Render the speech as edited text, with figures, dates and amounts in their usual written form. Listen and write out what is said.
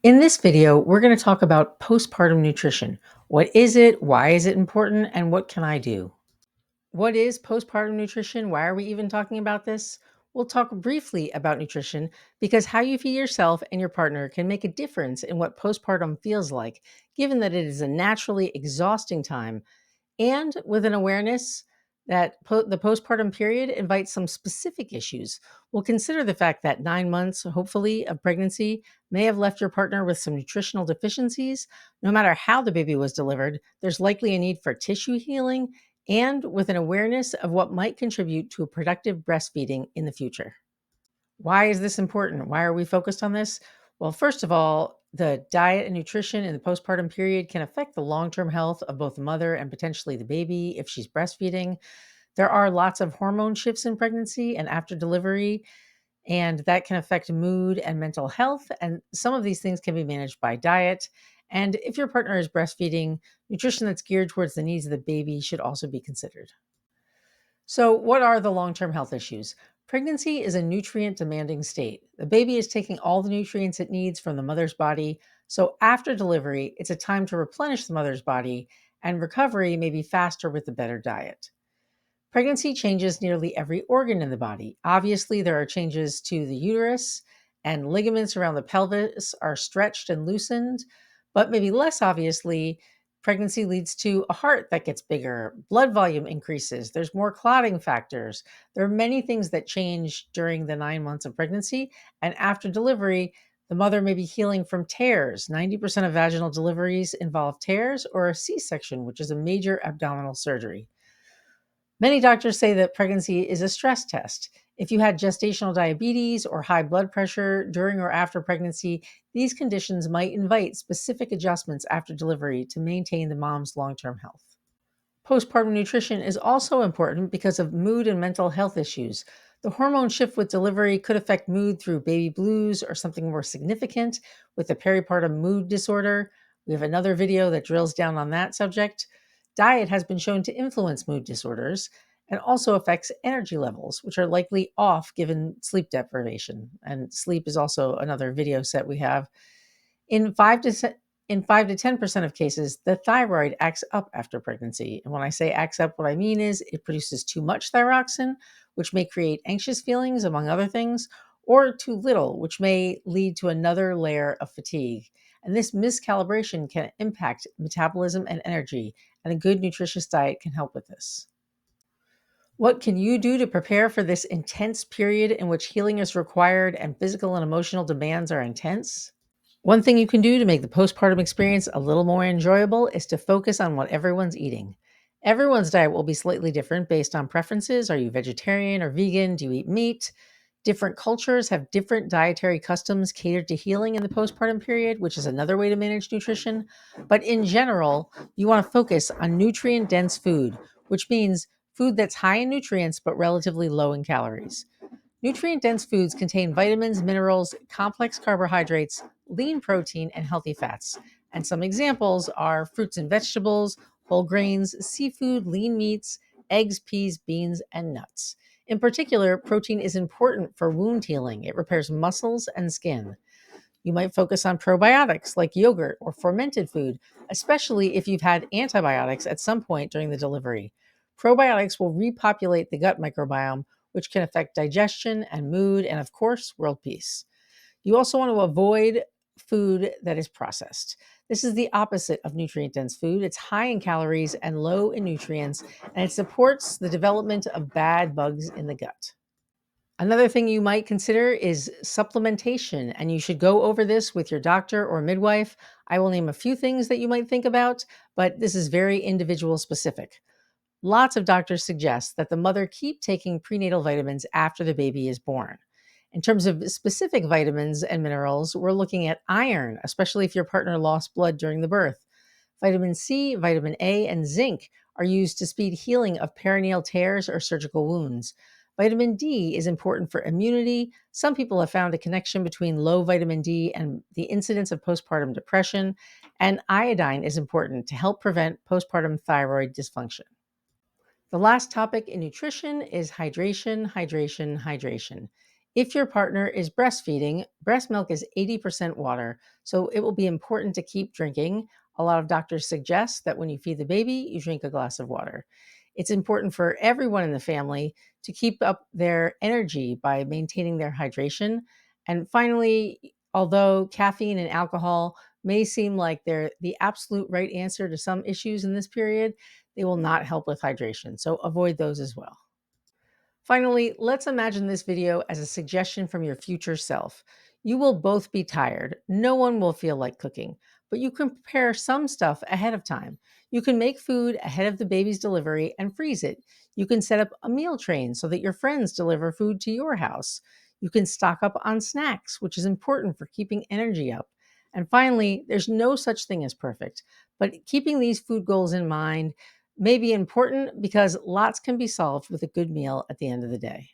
In this video, we're going to talk about postpartum nutrition. What is it? Why is it important? And what can I do? What is postpartum nutrition? Why are we even talking about this? We'll talk briefly about nutrition because how you feed yourself and your partner can make a difference in what postpartum feels like, given that it is a naturally exhausting time and with an awareness that the postpartum period invites some specific issues. We'll consider the fact that 9 months, hopefully, of pregnancy may have left your partner with some nutritional deficiencies. No matter how the baby was delivered, there's likely a need for tissue healing and with an awareness of what might contribute to a productive breastfeeding in the future. Why is this important? Why are we focused on this? Well, first of all, the diet and nutrition in the postpartum period can affect the long term health of both the mother and potentially the baby if she's breastfeeding. There are lots of hormone shifts in pregnancy and after delivery, and that can affect mood and mental health. And some of these things can be managed by diet. And if your partner is breastfeeding, nutrition that's geared towards the needs of the baby should also be considered. So, what are the long term health issues? Pregnancy is a nutrient demanding state. The baby is taking all the nutrients it needs from the mother's body. So, after delivery, it's a time to replenish the mother's body, and recovery may be faster with a better diet. Pregnancy changes nearly every organ in the body. Obviously, there are changes to the uterus, and ligaments around the pelvis are stretched and loosened. But maybe less obviously, pregnancy leads to a heart that gets bigger, blood volume increases, there's more clotting factors. There are many things that change during the 9 months of pregnancy. And after delivery, the mother may be healing from tears. 90% of vaginal deliveries involve tears or a C section, which is a major abdominal surgery. Many doctors say that pregnancy is a stress test. If you had gestational diabetes or high blood pressure during or after pregnancy, these conditions might invite specific adjustments after delivery to maintain the mom's long term health. Postpartum nutrition is also important because of mood and mental health issues. The hormone shift with delivery could affect mood through baby blues or something more significant with the peripartum mood disorder. We have another video that drills down on that subject. Diet has been shown to influence mood disorders and also affects energy levels, which are likely off given sleep deprivation. And sleep is also another video set we have. In 5 to 10% of cases, the thyroid acts up after pregnancy. And when I say acts up, what I mean is it produces too much thyroxine, which may create anxious feelings, among other things, or too little, which may lead to another layer of fatigue. And this miscalibration can impact metabolism and energy, and a good nutritious diet can help with this. What can you do to prepare for this intense period in which healing is required and physical and emotional demands are intense? One thing you can do to make the postpartum experience a little more enjoyable is to focus on what everyone's eating. Everyone's diet will be slightly different based on preferences. Are you vegetarian or vegan? Do you eat meat? Different cultures have different dietary customs catered to healing in the postpartum period, which is another way to manage nutrition. But in general, you want to focus on nutrient dense food, which means food that's high in nutrients but relatively low in calories. Nutrient dense foods contain vitamins, minerals, complex carbohydrates, lean protein, and healthy fats. And some examples are fruits and vegetables, whole grains, seafood, lean meats, eggs, peas, beans, and nuts. In particular, protein is important for wound healing. It repairs muscles and skin. You might focus on probiotics like yogurt or fermented food, especially if you've had antibiotics at some point during the delivery. Probiotics will repopulate the gut microbiome, which can affect digestion and mood, and of course, world peace. You also want to avoid food that is processed. This is the opposite of nutrient dense food. It's high in calories and low in nutrients, and it supports the development of bad bugs in the gut. Another thing you might consider is supplementation, and you should go over this with your doctor or midwife. I will name a few things that you might think about, but this is very individual specific. Lots of doctors suggest that the mother keep taking prenatal vitamins after the baby is born. In terms of specific vitamins and minerals, we're looking at iron, especially if your partner lost blood during the birth. Vitamin C, vitamin A, and zinc are used to speed healing of perineal tears or surgical wounds. Vitamin D is important for immunity. Some people have found a connection between low vitamin D and the incidence of postpartum depression. And iodine is important to help prevent postpartum thyroid dysfunction. The last topic in nutrition is hydration, hydration, hydration. If your partner is breastfeeding, breast milk is 80% water, so it will be important to keep drinking. A lot of doctors suggest that when you feed the baby, you drink a glass of water. It's important for everyone in the family to keep up their energy by maintaining their hydration. And finally, although caffeine and alcohol may seem like they're the absolute right answer to some issues in this period, they will not help with hydration. So avoid those as well. Finally, let's imagine this video as a suggestion from your future self. You will both be tired. No one will feel like cooking, but you can prepare some stuff ahead of time. You can make food ahead of the baby's delivery and freeze it. You can set up a meal train so that your friends deliver food to your house. You can stock up on snacks, which is important for keeping energy up. And finally, there's no such thing as perfect, but keeping these food goals in mind may be important because lots can be solved with a good meal at the end of the day.